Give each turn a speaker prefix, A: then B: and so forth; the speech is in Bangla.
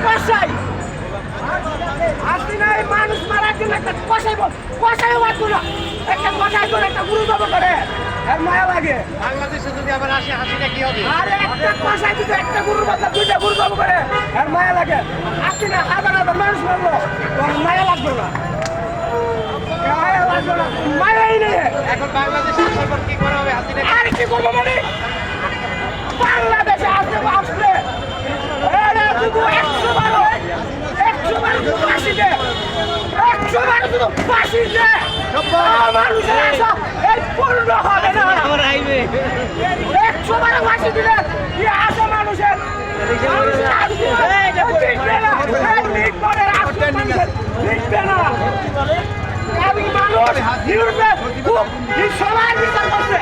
A: কষাই আসি না এই মানুষ মারার জন্য একটা কষাই মারতো না একটা কষাই করে একটা গুরু জব করে আর মায়া লাগে
B: বাংলাদেশে যদি আবার আসে হাসিটা কি হবে?
A: আর একটা কষাই যদি একটা গুরুর বদলে দুইটা গুরু জব করে আর মায়া লাগে আসি না হাজার হাজার মানুষ মারলো তোর মায়া লাগবে না মায়া লাগবে না মায়াই নেই
B: এখন বাংলাদেশে আসার পর কি করা হবে হাসিটা?
A: আর কি করবো মানে বাংলাদেশে আসলে এরা শুধু 100 বার শুধু ফাঁসি দে 100 বার শুধু ফাঁসি দে মানুষের আশা এই পূর্ণ হবে না 100 বার ফাঁসি দিলে কি আশা মানুষের লিখবে না আমি মানুষ সবাই বিচার করছে